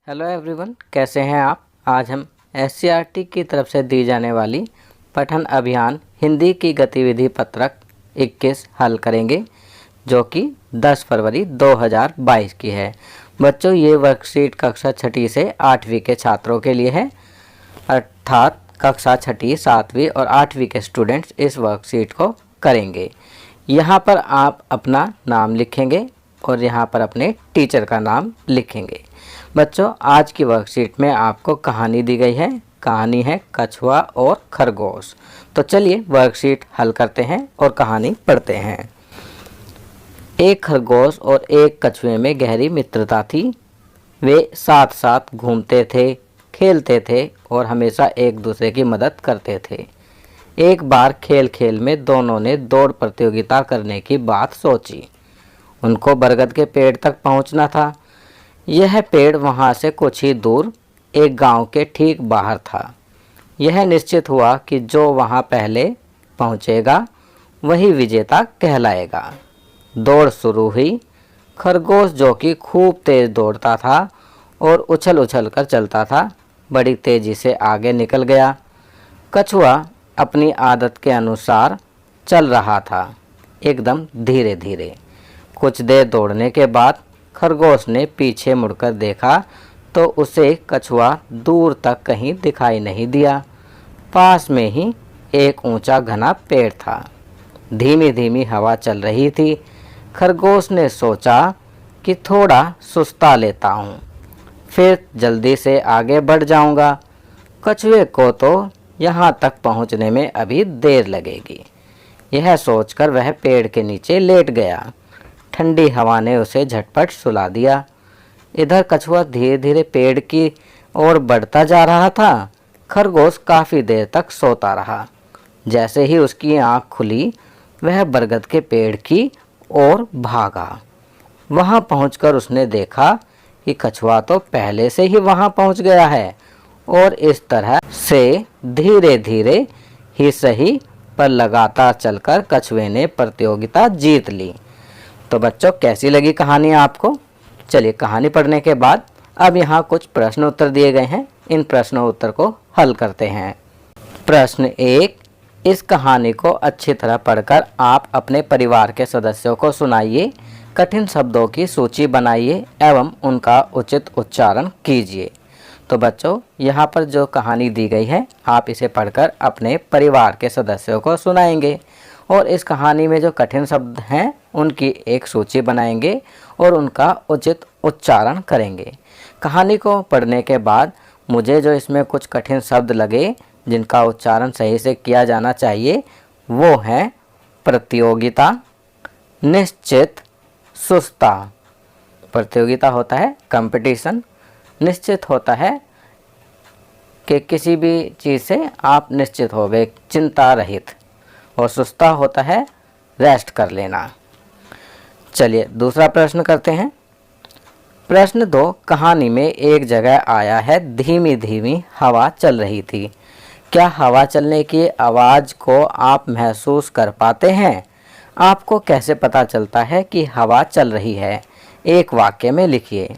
Hello everyone, कैसे हैं आप। आज हम एससीईआरटी की तरफ से दी जाने वाली पठन अभियान हिंदी की गतिविधि पत्रक 21 हल करेंगे, जो कि 10 फरवरी 2022 की है। बच्चों, ये वर्कशीट कक्षा 6ठी से 8वीं के छात्रों के लिए है, अर्थात कक्षा 6ठी, 7वीं और 8वीं के स्टूडेंट्स इस वर्कशीट को करेंगे। यहाँ पर आप अपना नाम लिखेंगे और यहाँ पर अपने टीचर का नाम लिखेंगे। बच्चों, आज की वर्कशीट में आपको कहानी दी गई है। कहानी है कछुआ और खरगोश। तो चलिए वर्कशीट हल करते हैं और कहानी पढ़ते हैं। एक खरगोश और एक कछुए में गहरी मित्रता थी। वे साथ साथ घूमते थे, खेलते थे और हमेशा एक दूसरे की मदद करते थे। एक बार खेल खेल में दोनों ने दौड़ प्रतियोगिता करने की बात सोची। उनको बरगद के पेड़ तक पहुंचना था। यह पेड़ वहां से कुछ ही दूर एक गांव के ठीक बाहर था। यह निश्चित हुआ कि जो वहां पहले पहुंचेगा वही विजेता कहलाएगा। दौड़ शुरू हुई। खरगोश, जो कि खूब तेज दौड़ता था और उछल उछल कर चलता था, बड़ी तेजी से आगे निकल गया। कछुआ अपनी आदत के अनुसार चल रहा था, एकदम धीरे धीरे। कुछ देर दौड़ने के बाद खरगोश ने पीछे मुड़कर देखा तो उसे कछुआ दूर तक कहीं दिखाई नहीं दिया। पास में ही एक ऊंचा घना पेड़ था। धीमी धीमी हवा चल रही थी। खरगोश ने सोचा कि थोड़ा सुस्ता लेता हूँ, फिर जल्दी से आगे बढ़ जाऊँगा। कछुए को तो यहाँ तक पहुँचने में अभी देर लगेगी। यह सोचकर वह पेड़ के नीचे लेट गया। ठंडी हवा ने उसे झटपट सुला दिया। इधर कछुआ धीरे धीरे पेड़ की ओर बढ़ता जा रहा था। खरगोश काफ़ी देर तक सोता रहा। जैसे ही उसकी आंख खुली, वह बरगद के पेड़ की ओर भागा। वहां पहुंचकर उसने देखा कि कछुआ तो पहले से ही वहां पहुंच गया है और इस तरह से धीरे धीरे ही सही पर लगातार चलकर कछुए ने प्रतियोगिता जीत ली। तो बच्चों, कैसी लगी कहानी आपको। चलिए, कहानी पढ़ने के बाद अब यहाँ कुछ प्रश्न उत्तर दिए गए हैं। इन प्रश्नों उत्तर को हल करते हैं। प्रश्न 1, इस कहानी को अच्छी तरह पढ़कर आप अपने परिवार के सदस्यों को सुनाइए। कठिन शब्दों की सूची बनाइए एवं उनका उचित उच्चारण कीजिए। तो बच्चों, यहाँ पर जो कहानी दी गई है, आप इसे पढ़कर अपने परिवार के सदस्यों को सुनाएंगे और इस कहानी में जो कठिन शब्द हैं उनकी एक सूची बनाएंगे और उनका उचित उच्चारण करेंगे। कहानी को पढ़ने के बाद मुझे जो इसमें कुछ कठिन शब्द लगे जिनका उच्चारण सही से किया जाना चाहिए, वो हैं प्रतियोगिता, निश्चित, सुस्ता। प्रतियोगिता होता है कंपटीशन, निश्चित होता है कि किसी भी चीज़ से आप निश्चित हो गए, चिंता रहित, और सुस्ता होता है रेस्ट कर लेना। चलिए दूसरा प्रश्न करते हैं। प्रश्न 2, कहानी में एक जगह आया है धीमी धीमी हवा चल रही थी। क्या हवा चलने की आवाज़ को आप महसूस कर पाते हैं? आपको कैसे पता चलता है कि हवा चल रही है? एक वाक्य में लिखिए।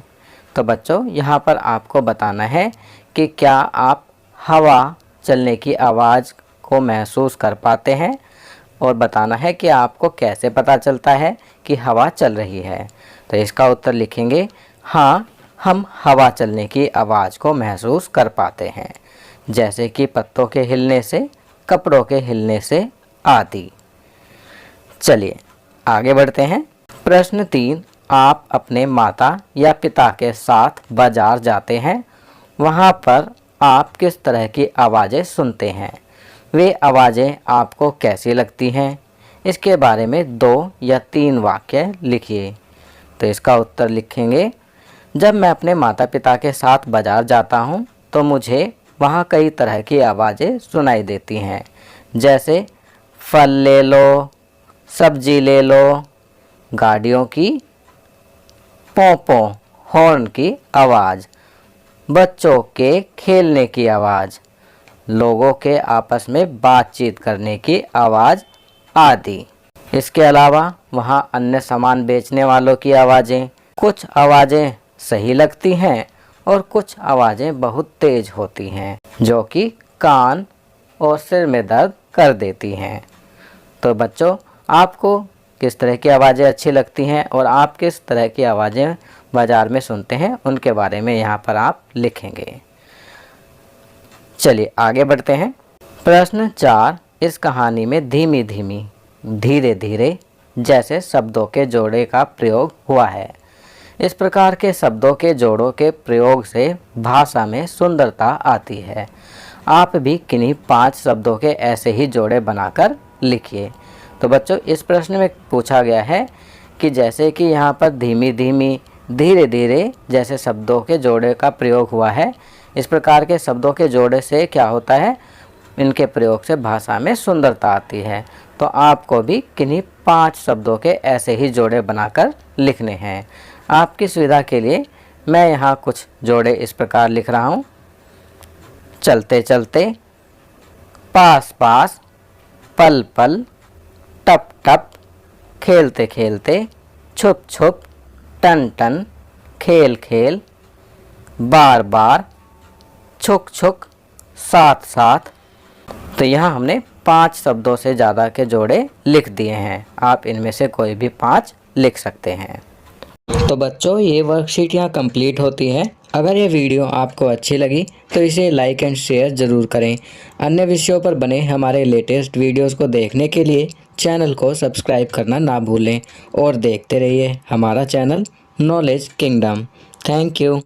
तो बच्चों, यहाँ पर आपको बताना है कि क्या आप हवा चलने की आवाज़ को महसूस कर पाते हैं और बताना है कि आपको कैसे पता चलता है कि हवा चल रही है। तो इसका उत्तर लिखेंगे, हाँ, हम हवा चलने की आवाज़ को महसूस कर पाते हैं, जैसे कि पत्तों के हिलने से, कपड़ों के हिलने से आदि। चलिए आगे बढ़ते हैं। प्रश्न 3, आप अपने माता या पिता के साथ बाजार जाते हैं। वहाँ पर आप किस तरह की आवाज़ें सुनते हैं? वे आवाज़ें आपको कैसी लगती हैं? इसके बारे में 2 या 3 वाक्य लिखिए। तो इसका उत्तर लिखेंगे, जब मैं अपने माता पिता के साथ बाज़ार जाता हूँ तो मुझे वहाँ कई तरह की आवाज़ें सुनाई देती हैं, जैसे फल ले लो, सब्जी ले लो, गाड़ियों की पों पों हॉर्न की आवाज़, बच्चों के खेलने की आवाज़, लोगों के आपस में बातचीत करने की आवाज़ आदि। इसके अलावा वहाँ अन्य सामान बेचने वालों की आवाज़ें, कुछ आवाज़ें सही लगती हैं और कुछ आवाज़ें बहुत तेज होती हैं जो कि कान और सिर में दर्द कर देती हैं। तो बच्चों, आपको किस तरह की आवाज़ें अच्छी लगती हैं और आप किस तरह की आवाज़ें बाज़ार में सुनते हैं, उनके बारे में यहाँ पर आप लिखेंगे। चलिए आगे बढ़ते हैं। प्रश्न 4, इस कहानी में धीमी धीमी, धीरे धीरे जैसे शब्दों के जोड़े का प्रयोग हुआ है। इस प्रकार के शब्दों के जोड़ों के प्रयोग से भाषा में सुंदरता आती है। आप भी किन्हीं 5 शब्दों के ऐसे ही जोड़े बनाकर लिखिए। तो बच्चों, इस प्रश्न में पूछा गया है कि जैसे कि यहाँ पर धीमी धीमी, धीरे धीरे जैसे शब्दों के जोड़े का प्रयोग हुआ है, इस प्रकार के शब्दों के जोड़े से क्या होता है, इनके प्रयोग से भाषा में सुंदरता आती है। तो आपको भी किन्हीं 5 शब्दों के ऐसे ही जोड़े बनाकर लिखने हैं। आपकी सुविधा के लिए मैं यहाँ कुछ जोड़े इस प्रकार लिख रहा हूँ। चलते चलते, पास पास, पल पल, टप टप, खेलते खेलते, छुप छुप, टन टन, खेल खेल, बार बार, छुक छुक, साथ साथ। तो यहाँ हमने 5 शब्दों से ज़्यादा के जोड़े लिख दिए हैं। आप इनमें से कोई भी 5 लिख सकते हैं। तो बच्चों, ये वर्कशीट यहाँ कंप्लीट होती है। अगर ये वीडियो आपको अच्छी लगी तो इसे लाइक एंड शेयर ज़रूर करें। अन्य विषयों पर बने हमारे लेटेस्ट वीडियोस को देखने के लिए चैनल को सब्सक्राइब करना ना भूलें और देखते रहिए हमारा channel knowledge kingdom. Thank you.